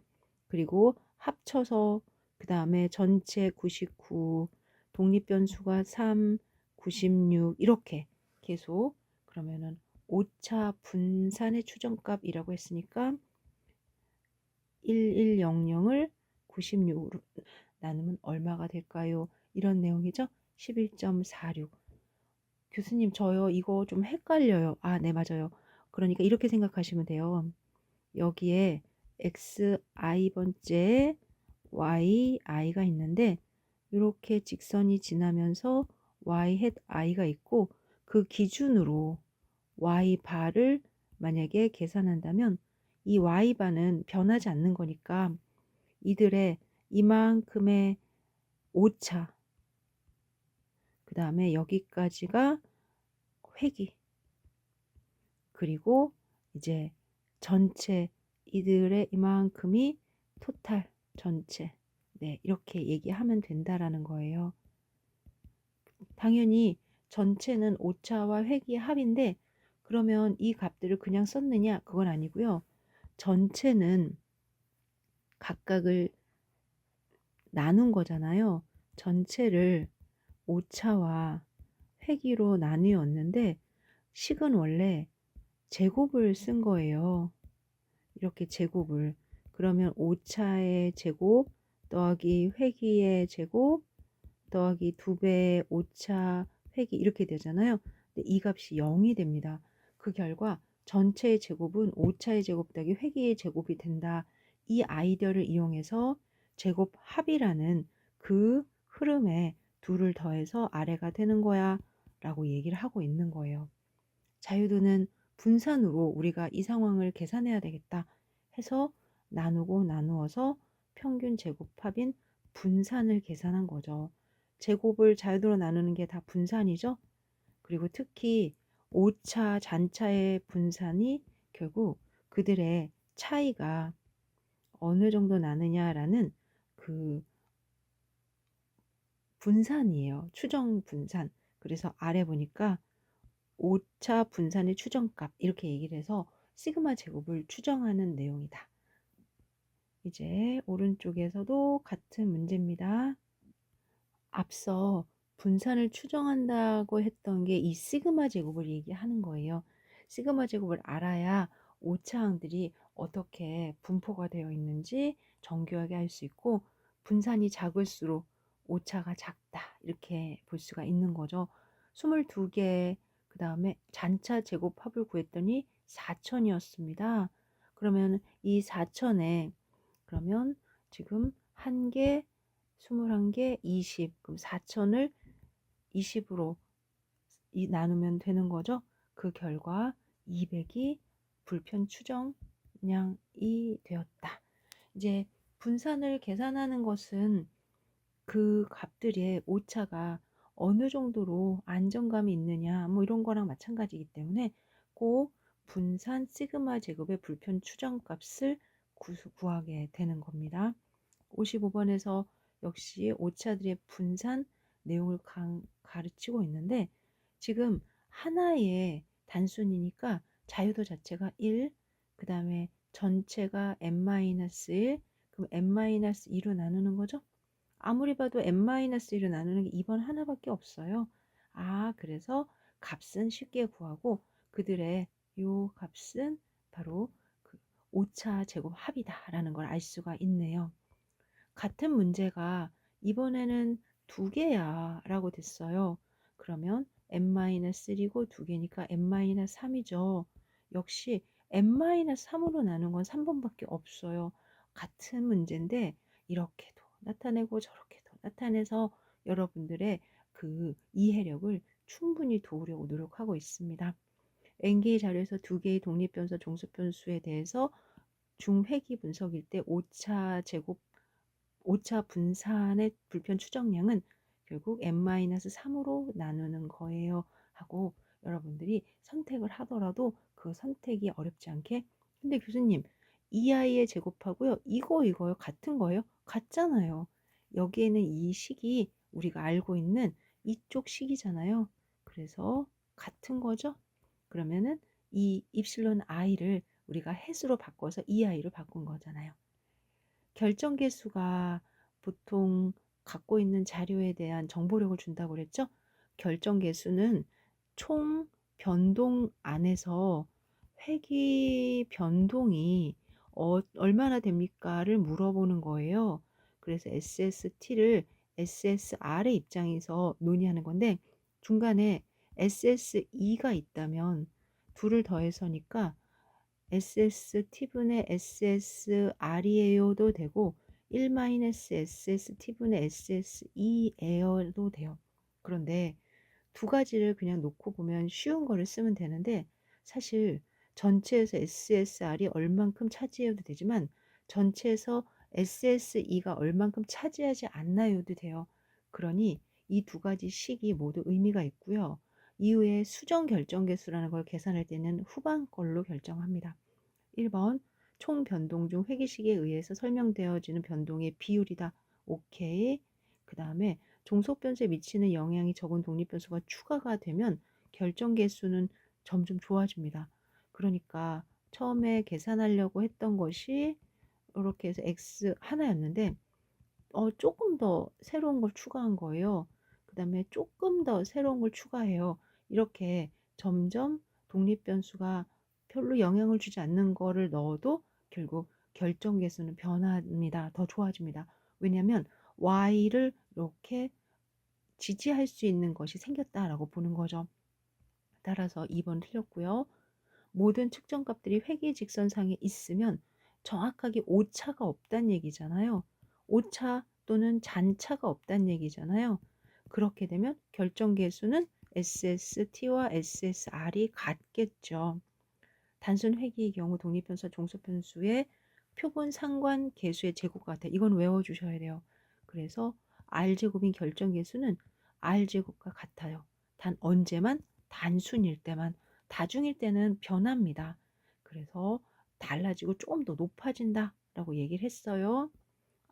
그리고 합쳐서 그 다음에 전체 99, 독립변수가 3, 96 이렇게 계속 그러면은 오차 분산의 추정값이라고 했으니까 1100을 96으로 나누면 얼마가 될까요? 이런 내용이죠. 11.46. 교수님 저요 이거 좀 헷갈려요. 네 맞아요. 그러니까 이렇게 생각하시면 돼요. 여기에 xi 번째 yi가 있는데 이렇게 직선이 지나면서 y hat i가 있고 그 기준으로 y 바를 만약에 계산한다면 이 y 바는 변하지 않는 거니까 이들의 이만큼의 오차 그 다음에 여기까지가 회귀 그리고 이제 전체 이들의 이만큼이 토탈 전체 네 이렇게 얘기하면 된다라는 거예요. 당연히 전체는 오차와 회귀의 합인데 그러면 이 값들을 그냥 썼느냐 그건 아니고요. 전체는 각각을 나눈 거잖아요. 전체를 오차와 회기로 나누었는데 식은 원래 제곱을 쓴 거예요. 이렇게 제곱을. 그러면 오차의 제곱 더하기 회기의 제곱 더하기 2배 오차 회기 이렇게 되잖아요. 근데 이 값이 0이 됩니다. 그 결과 전체의 제곱은 오차의 제곱 더하기 회기의 제곱이 된다. 이 아이디어를 이용해서 제곱 합이라는 그 흐름에 둘을 더해서 아래가 되는 거야 라고 얘기를 하고 있는 거예요. 자유도는 분산으로 우리가 이 상황을 계산해야 되겠다 해서 나누고 나누어서 평균 제곱합인 분산을 계산한 거죠. 제곱을 자유도로 나누는 게 다 분산이죠. 그리고 특히 오차, 잔차의 분산이 결국 그들의 차이가 어느 정도 나느냐라는 그 분산이에요. 추정 분산. 그래서 아래 보니까 오차 분산의 추정값 이렇게 얘기를 해서 시그마 제곱을 추정하는 내용이다. 이제 오른쪽에서도 같은 문제입니다. 앞서 분산을 추정한다고 했던 게 이 시그마 제곱을 얘기하는 거예요. 시그마 제곱을 알아야 오차항들이 어떻게 분포가 되어 있는지 정교하게 할 수 있고 분산이 작을수록 오차가 작다 이렇게 볼 수가 있는 거죠. 22개 그 다음에 잔차 제곱합을 구했더니 4천이었습니다. 그러면 이 4천에 그러면 지금 1개 21개 20 그럼 4천을 20으로 나누면 되는 거죠. 그 결과 200이 불편 추정량이 되었다. 이제 분산을 계산하는 것은 그 값들의 오차가 어느 정도로 안정감이 있느냐 뭐 이런 거랑 마찬가지이기 때문에 꼭 분산 시그마 제곱의 불편 추정 값을 구하게 되는 겁니다. 55번에서 역시 오차들의 분산 내용을 가르치고 있는데 지금 하나의 단순이니까 자유도 자체가 1, 그 다음에 전체가 n-1, 그럼 n-2로 나누는 거죠. 아무리 봐도 n-1로 나누는 게 2번 하나밖에 없어요. 아, 그래서 값은 쉽게 구하고 그들의 요 값은 바로 그 오차 제곱 합이다라는 걸 알 수가 있네요. 같은 문제가 이번에는 2개야 라고 됐어요. 그러면 n-3고 2개니까 n-3이죠. 역시 n-3으로 나눈 건 3번밖에 없어요. 같은 문제인데 이렇게도 나타내고 저렇게도 나타내서 여러분들의 그 이해력을 충분히 도우려고 노력하고 있습니다. N개의 자료에서 2개의 독립변수, 종속변수에 대해서 중회기 분석일 때 오차 분산의 불편 추정량은 결국 n-3으로 나누는 거예요 하고 여러분들이 선택을 하더라도 그 선택이 어렵지 않게 근데 교수님 이 아이의 제곱하고요 이거요 같은 거예요? 같잖아요. 여기에는 이 식이 우리가 알고 있는 이쪽 식이잖아요. 그래서 같은 거죠. 그러면은 이 입실론 i를 우리가 햇수로 바꿔서 이 아이로 바꾼 거잖아요. 결정 개수가 보통 갖고 있는 자료에 대한 정보력을 준다고 그랬죠? 결정 개수는 총 변동 안에서 회귀 변동이 얼마나 됩니까를 물어보는 거예요. 그래서 SST를 SSR의 입장에서 논의하는 건데 중간에 SSE가 있다면 둘을 더해서니까 SST분의 SSR이에요도 되고 1-SST분의 SSE에요도 돼요. 그런데 두 가지를 그냥 놓고 보면 쉬운 거를 쓰면 되는데 사실 전체에서 SSR이 얼만큼 차지해도 되지만 전체에서 SSE가 얼만큼 차지하지 않나요도 돼요. 그러니 이 두 가지 식이 모두 의미가 있고요. 이후에 수정 결정계수라는 걸 계산할 때는 후반 걸로 결정합니다. 1번 총 변동 중 회계식에 의해서 설명되어지는 변동의 비율이다. 오케이. 그 다음에 종속 변수에 미치는 영향이 적은 독립 변수가 추가가 되면 결정 개수는 점점 좋아집니다. 그러니까 처음에 계산하려고 했던 것이 이렇게 해서 x 하나였는데 조금 더 새로운 걸 추가한 거예요. 그 다음에 조금 더 새로운 걸 추가해요. 이렇게 점점 독립변수가 별로 영향을 주지 않는 거를 넣어도 결국 결정계수는 변합니다. 더 좋아집니다. 왜냐하면 y를 이렇게 지지할 수 있는 것이 생겼다라고 보는 거죠. 따라서 2번 틀렸고요. 모든 측정값들이 회귀직선상에 있으면 정확하게 오차가 없다는 얘기잖아요. 오차 또는 잔차가 없다는 얘기잖아요. 그렇게 되면 결정계수는 SST와 SSR이 같겠죠. 단순 회귀의 경우 독립변수와 종속변수의 표본 상관 계수의 제곱과 같아. 이건 외워주셔야 돼요. 그래서 R제곱인 결정계수는 R제곱과 같아요. 단 언제만? 단순일 때만. 다중일 때는 변합니다. 그래서 달라지고 조금 더 높아진다 라고 얘기를 했어요.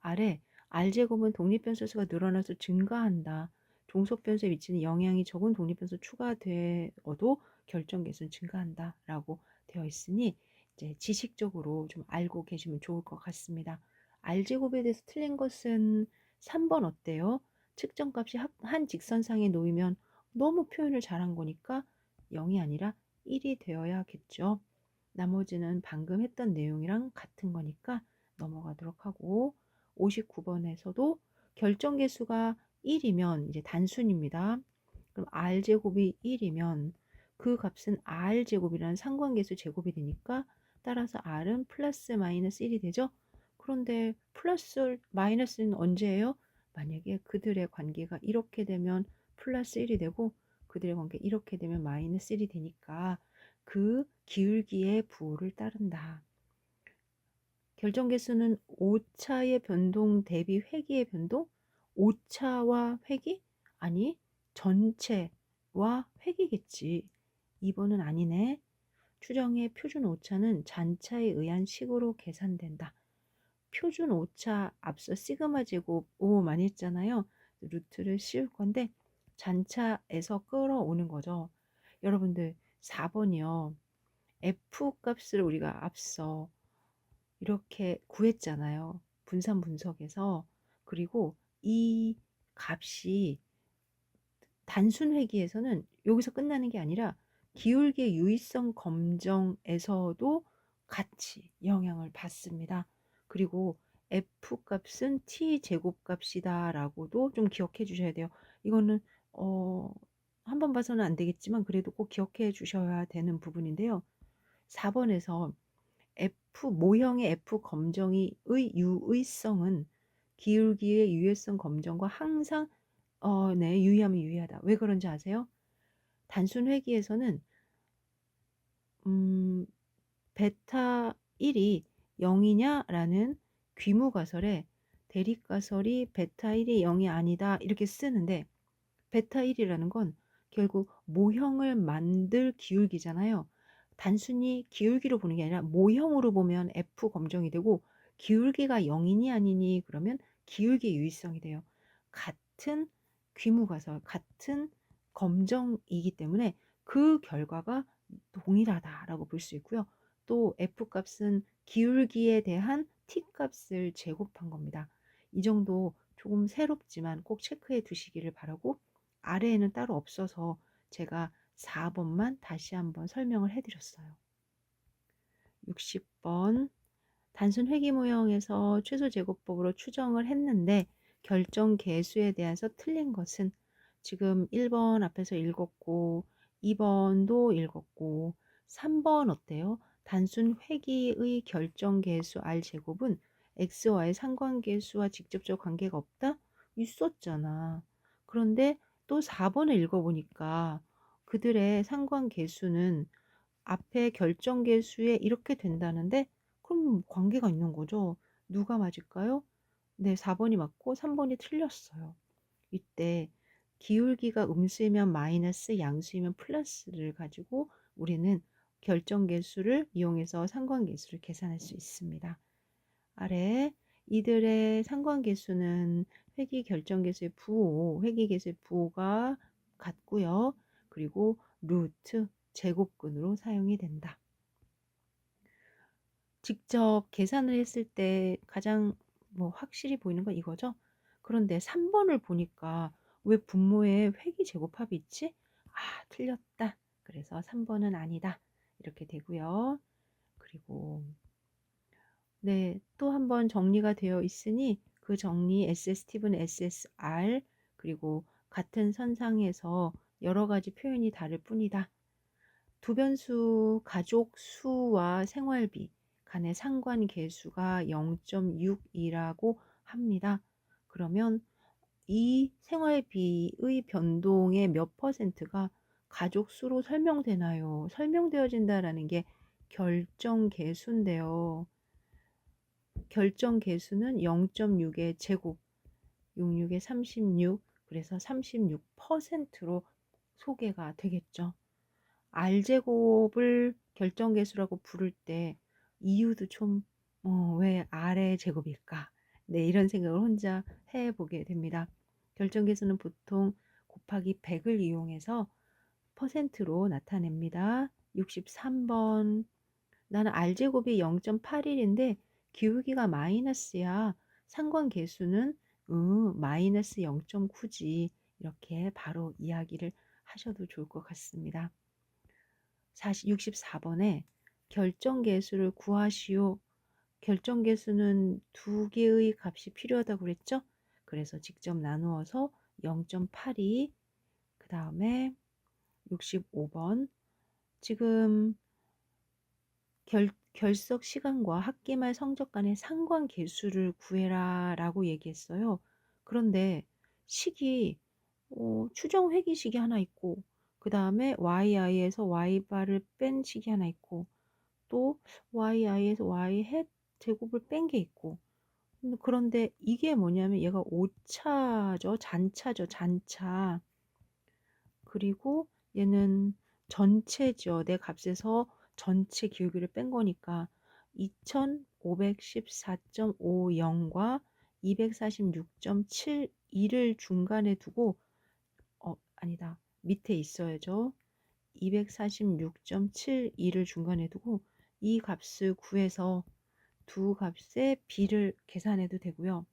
아래 R제곱은 독립변수수가 늘어나서 증가한다. 종속변수에 미치는 영향이 적은 독립변수 추가되어도 결정계수는 증가한다 라고 되어 있으니 이제 지식적으로 좀 알고 계시면 좋을 것 같습니다. R제곱에 대해서 틀린 것은 3번 어때요? 측정값이 한 직선상에 놓이면 너무 표현을 잘한 거니까 0이 아니라 1이 되어야겠죠. 나머지는 방금 했던 내용이랑 같은 거니까 넘어가도록 하고 59번에서도 결정계수가 1이면 이제 단순입니다. 그럼 R제곱이 1이면 그 값은 R제곱이라는 상관계수 제곱이 되니까 따라서 R은 플러스 마이너스 1이 되죠. 그런데 플러스 마이너스는 언제예요? 만약에 그들의 관계가 이렇게 되면 플러스 1이 되고 그들의 관계 이렇게 되면 마이너스 1이 되니까 그 기울기의 부호를 따른다. 결정계수는 오차의 변동 대비 회기의 변동? 오차와 회기? 아니, 전체와 회기겠지. 2번은 아니네. 추정의 표준 오차는 잔차에 의한 식으로 계산된다. 표준 오차 앞서 시그마 제곱 5 많이 했잖아요. 루트를 씌울 건데 잔차에서 끌어오는 거죠. 여러분들 4번이요. F 값을 우리가 앞서 이렇게 구했잖아요. 분산 분석에서. 그리고 이 값이 단순 회귀에서는 여기서 끝나는 게 아니라 기울기의 유의성 검정에서도 같이 영향을 받습니다. 그리고 F 값은 T 제곱 값이다 라고도 좀 기억해 주셔야 돼요. 이거는 한 번 봐서는 안 되겠지만 그래도 꼭 기억해 주셔야 되는 부분인데요. 4번에서 모형의 F 검정의 유의성은 기울기의 유효성 검정과 항상 네, 유의하면 유의하다. 왜 그런지 아세요? 단순 회귀에서는 베타 1이 0이냐라는 귀무가설에 대립가설이 베타 1이 0이 아니다 이렇게 쓰는데 베타 1이라는 건 결국 모형을 만들 기울기잖아요. 단순히 기울기로 보는 게 아니라 모형으로 보면 F 검정이 되고 기울기가 0이니 아니니 그러면 기울기 유의성이 돼요. 같은 귀무가설, 같은 검정이기 때문에 그 결과가 동일하다라고 볼 수 있고요. 또 F 값은 기울기에 대한 T 값을 제곱한 겁니다. 이 정도 조금 새롭지만 꼭 체크해 두시기를 바라고 아래에는 따로 없어서 제가 4번만 다시 한번 설명을 해드렸어요. 60번 단순 회귀 모형에서 최소 제곱법으로 추정을 했는데 결정 계수에 대해서 틀린 것은 지금 1번 앞에서 읽었고 2번도 읽었고 3번 어때요? 단순 회귀의 결정 계수 R제곱은 X와의 상관계수와 직접적 관계가 없다? 있었잖아. 그런데 또 4번을 읽어보니까 그들의 상관계수는 앞에 결정계수에 이렇게 된다는데 그럼 관계가 있는 거죠. 누가 맞을까요? 네, 4번이 맞고 3번이 틀렸어요. 이때 기울기가 음수이면 마이너스, 양수이면 플러스를 가지고 우리는 결정계수를 이용해서 상관계수를 계산할 수 있습니다. 아래 이들의 상관계수는 회귀결정계수의 부호, 회귀계수의 부호가 같고요. 그리고 루트, 제곱근으로 사용이 된다. 직접 계산을 했을 때 가장 확실히 보이는 건 이거죠. 그런데 3 번을 보니까 왜 분모에 회귀 제곱합이 있지? '아 틀렸다.' 그래서 3 번은 아니다. 이렇게 되고요. 그리고 네, 또 한 번 정리가 되어 있으니 그 정리 SST분 SSR 그리고 같은 선상에서 여러 가지 표현이 다를 뿐이다. 두 변수 가족 수와 생활비 간의 상관계수가 0.6이라고 합니다. 그러면 이 생활비의 변동의 몇 퍼센트가 가족 수로 설명되나요? 설명되어진다라는 게 결정계수인데요. 결정계수는 0.6의 제곱, 66의 36, 그래서 36%로 소개가 되겠죠. R제곱을 결정계수라고 부를 때 이유도 좀 왜 R의 제곱일까? 네, 이런 생각을 혼자 해보게 됩니다. 결정계수는 보통 곱하기 100을 이용해서 퍼센트로 나타냅니다. 63번. 나는 R제곱이 0.81인데 기울기가 마이너스야. 상관계수는 마이너스 0.9지. 이렇게 바로 이야기를 하셔도 좋을 것 같습니다. 64번에 결정계수를 구하시오. 결정계수는 두 개의 값이 필요하다고 그랬죠? 그래서 직접 나누어서 0.82, 그 다음에 65번. 지금 결석 시간과 학기말 성적 간의 상관계수를 구해라 라고 얘기했어요. 그런데 식이 추정 회귀식이 하나 있고, 그 다음에 yi에서 y바를 뺀 식이 하나 있고, 또 yi에서 y 햇 제곱을 뺀 게 있고, 그런데 이게 뭐냐면 얘가 오차죠. 잔차죠. 잔차. 그리고 얘는 전체죠. 내 값에서 전체 기울기를 뺀 거니까 2514.50과 246.72를 중간에 두고 아니다. 밑에 있어야죠. 246.72를 중간에 두고 이 값을 구해서 두 값의 비를 계산해도 되고요.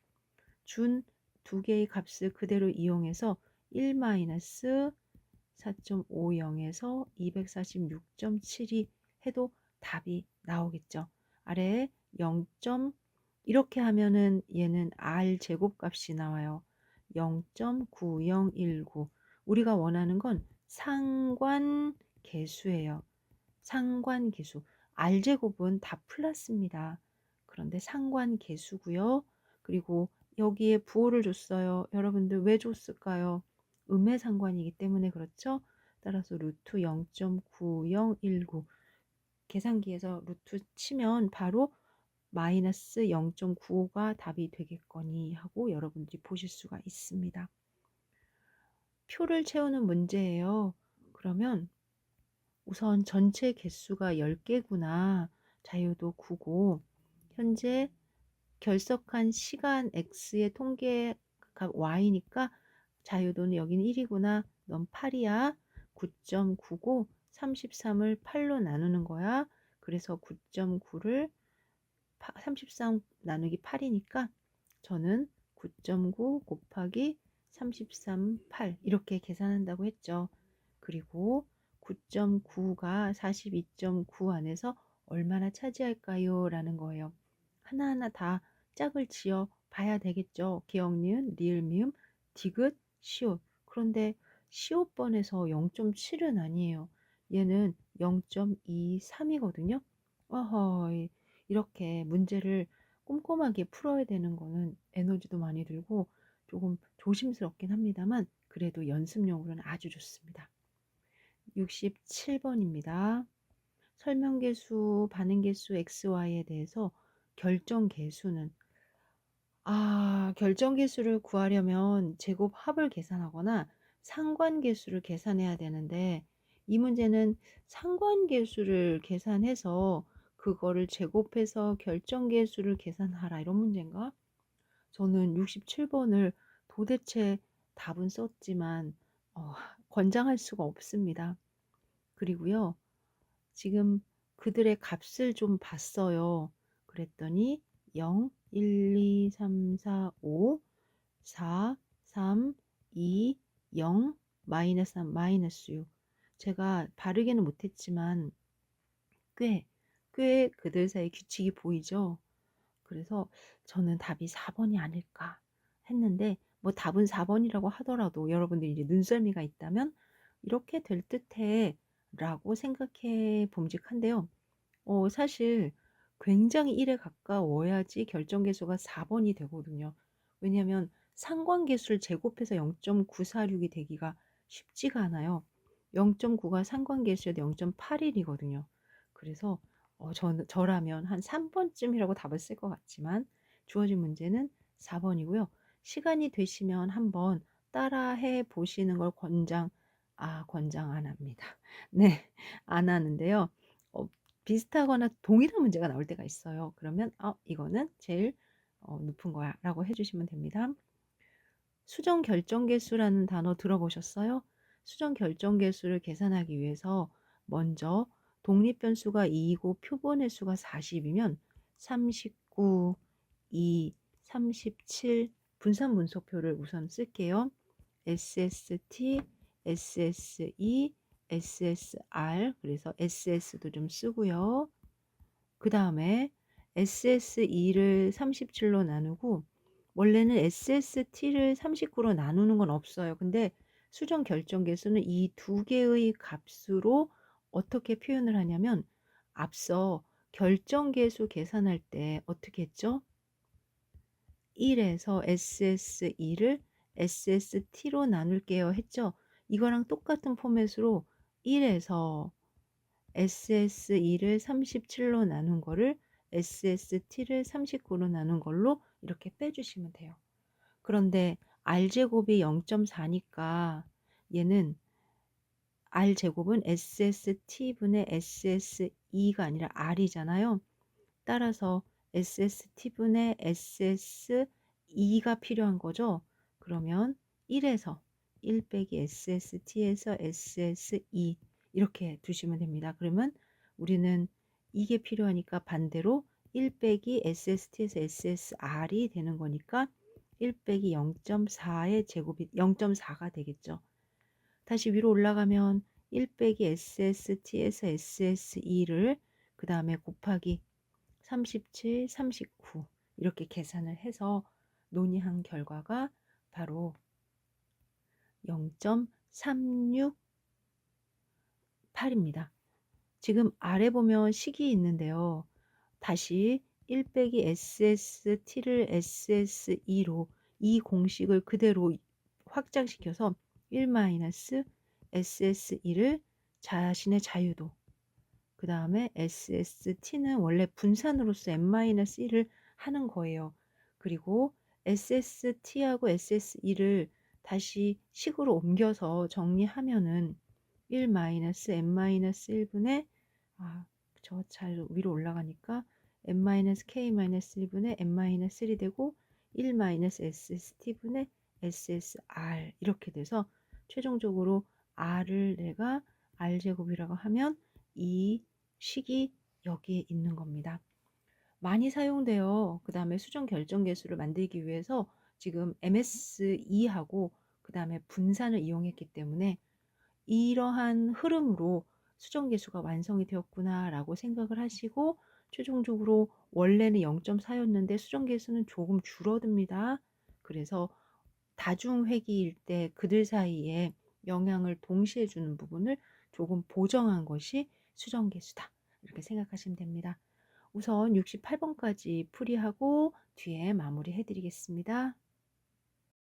준 두 개의 값을 그대로 이용해서 4.50에서 246.72 해도 답이 나오겠죠. 아래에 0. 이렇게 하면은 얘는 R 제곱값이 나와요. 0.9019. 우리가 원하는 건 상관계수예요. 상관계수. R제곱은 다 플러스입니다. 그런데 상관계수고요. 그리고 여기에 부호를 줬어요. 여러분들 왜 줬을까요? 음의 상관이기 때문에 그렇죠. 따라서 루트 0.9019 계산기에서 루트 치면 바로 마이너스 0.95가 답이 되겠거니 하고 여러분들이 보실 수가 있습니다. 표를 채우는 문제예요. 그러면 우선 전체 개수가 10개구나. 자유도 9고 현재 결석한 시간 x의 통계값 y니까 자유도는 여기는 1이구나. 넌 8이야. 9.9고 33을 8로 나누는 거야. 그래서 9.9를 33 나누기 8이니까 저는 9.9 곱하기 33, 8 이렇게 계산한다고 했죠. 그리고 9.9가 42.9 안에서 얼마나 차지할까요? 라는 거예요. 하나하나 다 짝을 지어 봐야 되겠죠. 기억, 니은, 리을, 미음, 디귿, 시옷. 그런데 시옷번에서 0.7은 아니에요. 얘는 0.23이거든요. 어허, 이렇게 문제를 꼼꼼하게 풀어야 되는 거는 에너지도 많이 들고 조금 조심스럽긴 합니다만 그래도 연습용으로는 아주 좋습니다. 67번입니다. 설명계수, 반응계수 XY에 대해서 결정계수는 결정계수를 구하려면 제곱합을 계산하거나 상관계수를 계산해야 되는데 이 문제는 상관계수를 계산해서 그거를 제곱해서 결정계수를 계산하라 이런 문제인가? 저는 67번을 도대체 답은 썼지만 권장할 수가 없습니다. 그리고요. 지금 그들의 값을 좀 봤어요. 그랬더니 0, 1, 2, 3, 4, 5, 4, 3, 2, 0, 마이너스 3, 마이너스 6. 제가 바르게는 못했지만 꽤 그들 사이 규칙이 보이죠. 그래서 저는 답이 4번이 아닐까 했는데, 뭐 답은 4번이라고 하더라도 여러분들이 이제 눈썰미가 있다면 이렇게 될 듯해 라고 생각해 봄직한데요. 사실 굉장히 1에 가까워야지 결정계수가 4번이 되거든요. 왜냐하면 상관계수를 제곱해서 0.946이 되기가 쉽지가 않아요. 0.9가 상관계수여도 0.81이거든요. 그래서 저라면 한 3번쯤이라고 답을 쓸 것 같지만 주어진 문제는 4번이고요. 시간이 되시면 한번 따라해 보시는 걸 권장 안 합니다. 네, 안 하는데요. 비슷하거나 동일한 문제가 나올 때가 있어요. 그러면 이거는 제일 높은 거야 라고 해주시면 됩니다. 수정 결정계수라는 단어 들어보셨어요? 수정 결정계수를 계산하기 위해서 먼저 독립변수가 2이고 표본의 수가 40이면 39, 2, 37 분산 분소표를 우선 쓸게요. SST, SSE, SSR, 그래서 SS도 좀 쓰고요. 그 다음에 SSE를 37로 나누고, 원래는 SST를 39로 나누는 건 없어요. 근데 수정 결정계수는 이 두 개의 값으로 어떻게 표현을 하냐면, 앞서 결정계수 계산할 때 어떻게 했죠? 1에서 SSE를 SST로 나눌게요 했죠? 이거랑 똑같은 포맷으로 1에서 SSE를 37로 나눈 거를 SST를 39로 나눈 걸로 이렇게 빼주시면 돼요. 그런데 R제곱이 0.4니까 얘는 R제곱은 SST분의 SSE가 아니라 R이잖아요. 따라서 SST분의 SSE가 필요한 거죠. 그러면 1에서 1 빼기 SST에서 SSE 이렇게 두시면 됩니다. 그러면 우리는 이게 필요하니까 반대로 1 빼기 SST에서 SSR이 되는 거니까 1 빼기 0.4의 제곱이 0.4가 되겠죠. 다시 위로 올라가면 1 빼기 SST에서 SSE를 그 다음에 곱하기 37, 39 이렇게 계산을 해서 논의한 결과가 바로 0.368입니다. 지금 아래 보면 식이 있는데요. 다시 1 빼기 SST를 SSE로 이 공식을 그대로 확장시켜서 1 마이너스 SSE를 자신의 자유도, 그 다음에 SST는 원래 분산으로서 n-1을 하는 거예요. 그리고 SST하고 SSE를 다시 식으로 옮겨서 정리하면은 1-n-1분의 저 잘 위로 올라가니까 n-k-1분의 n-1이 되고 1-SST분의 SSR 이렇게 돼서 최종적으로 R을 내가 R제곱이라고 하면 이 식이 여기에 있는 겁니다. 많이 사용돼요. 그 다음에 수정 결정계수를 만들기 위해서 지금 MSE하고 그 다음에 분산을 이용했기 때문에 이러한 흐름으로 수정계수가 완성이 되었구나 라고 생각을 하시고, 최종적으로 원래는 0.4였는데 수정계수는 조금 줄어듭니다. 그래서 다중회귀일 때 그들 사이에 영향을 동시에 주는 부분을 조금 보정한 것이 수정계수다, 이렇게 생각하시면 됩니다. 우선 68번까지 풀이하고 뒤에 마무리 해드리겠습니다.